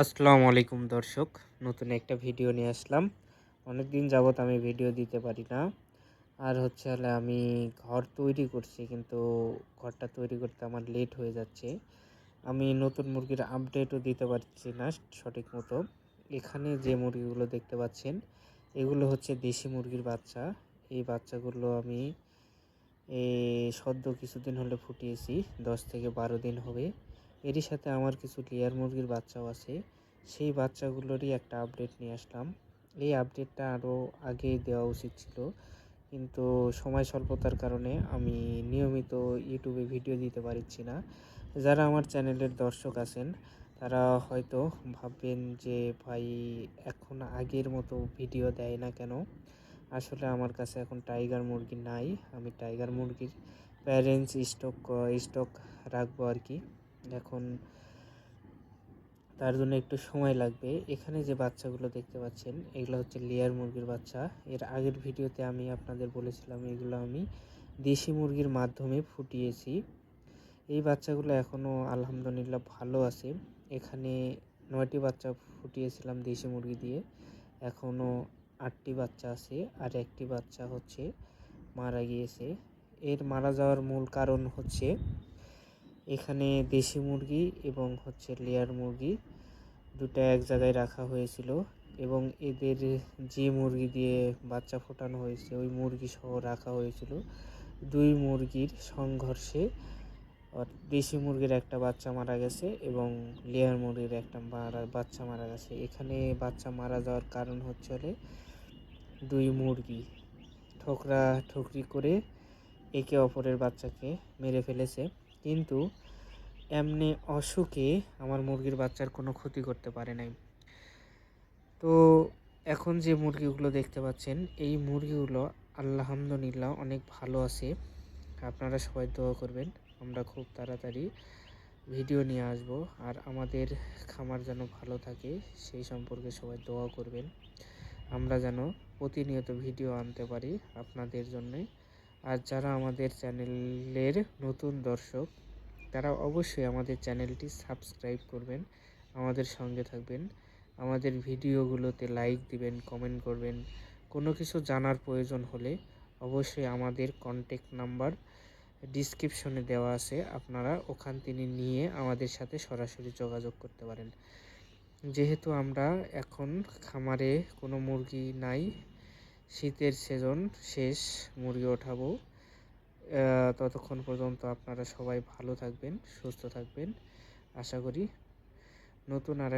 আসসালামু আলাইকুম দর্শক, নতুন একটা ভিডিও নিয়ে আসলাম। অনেক দিন যাবত আমি ভিডিও দিতে পারি না। আর হচ্ছে হলো আমি ঘর তৈরি করছি, কিন্তু ঘরটা তৈরি করতে আমার লেট হয়ে যাচ্ছে। আমি নতুন মুরগির আপডেটও দিতে পারছি না সঠিক মতো। এখানে যে মুরগিগুলো দেখতে পাচ্ছেন, এগুলো হচ্ছে দেশি মুরগির বাচ্চা। এই বাচ্চাগুলো আমি সদ্য কিছুদিন হলে ফুটিয়েছি, 10 থেকে 12 দিন হবে। এরই সাথে আমার কিছু লেয়ার মুরগির বাচ্চাও আছে। সেই বাচ্চাগুলোরই একটা আপডেট নিয়ে আসলাম। এই আপডেটটা আরও আগে দেওয়া উচিত ছিল, কিন্তু সময় স্বল্পতার কারণে আমি নিয়মিত ইউটিউবে ভিডিও দিতে পারছি না। যারা আমার চ্যানেলের দর্শক আছেন, তারা হয়তো ভাববেন যে ভাই এখন আগের মতো ভিডিও দেয় না কেন। আসলে আমার কাছে এখন টাইগার মুরগি নাই। আমি টাইগার মুরগির প্যারেন্টস স্টক রাখবো আর কি। এখন তার জন্য একটু সময় লাগবে। এখানে যে বাচ্চাগুলো দেখতে পাচ্ছেন, এগুলো হচ্ছে লেয়ার মুরগির বাচ্চা। এর আগের ভিডিওতে আমি আপনাদের বলেছিলাম এগুলো আমি দেশি মুরগির মাধ্যমে ফুটিয়েছি। এই বাচ্চাগুলো এখনও আলহামদুলিল্লাহ ভালো আছে। এখানে 9টি বাচ্চা ফুটিয়েছিলাম দেশি মুরগি দিয়ে, এখনও 8টি বাচ্চা আছে, আর একটি বাচ্চা হচ্ছে মারা গিয়েছে। এর মারা যাওয়ার মূল কারণ হচ্ছে এখানে দেশি মুরগি এবং হচ্ছে লেয়ার মুরগি দুটো এক জায়গায় রাখা হয়েছিল, এবং এদের যে মুরগি দিয়ে বাচ্চা ফোটানো হয়েছে ওই মুরগি সহ রাখা হয়েছিল। দুই মুরগির সংঘর্ষে দেশি মুরগির একটা বাচ্চা মারা গেছে এবং লেয়ার মুরগির একটা বাচ্চা মারা গেছে। এখানে বাচ্চা মারা যাওয়ার কারণ হচ্ছে দুই মুরগি ঠকরি করে একে অপরের বাচ্চাকে মেরে ফেলেছে, কিন্তু এমনি অসুখে আমার মুরগির বাচ্চার কোনো ক্ষতি করতে পারে নাই। তো এখন যে মুরগিগুলো দেখতে পাচ্ছেন, এই মুরগিগুলো আলহামদুলিল্লাহ অনেক ভালো আছে। আপনারা সবাই দোয়া করবেন, আমরা খুব তাড়াতাড়ি ভিডিও নিয়ে আসব। আর আমাদের খামার যেন ভালো থাকে সেই সম্পর্কে সবাই দোয়া করবেন। আমরা যেন প্রতিনিয়ত ভিডিও আনতে পারি আপনাদের জন্যে। আর যারা আমাদের চ্যানেলের নতুন দর্শক, তারা অবশ্যই আমাদের চ্যানেলটি সাবস্ক্রাইব করবেন, আমাদের সঙ্গে থাকবেন, আমাদের ভিডিওগুলোতে লাইক দিবেন, কমেন্ট করবেন। কোনো কিছু জানার প্রয়োজন হলে অবশ্যই আমাদের কন্ট্যাক্ট নাম্বার ডিসক্রিপশনে দেওয়া আছে, আপনারা ওখান থেকে নিয়ে আমাদের সাথে সরাসরি যোগাযোগ করতে পারেন। যেহেতু আমরা এখন খামারে কোনো মুরগি নাই, শীতের সিজন শেষ, মুরগি ওঠাবো। ততক্ষণ পর্যন্ত আপনারা সবাই ভালো থাকবেন, সুস্থ থাকবেন। আশা করি নতুন আর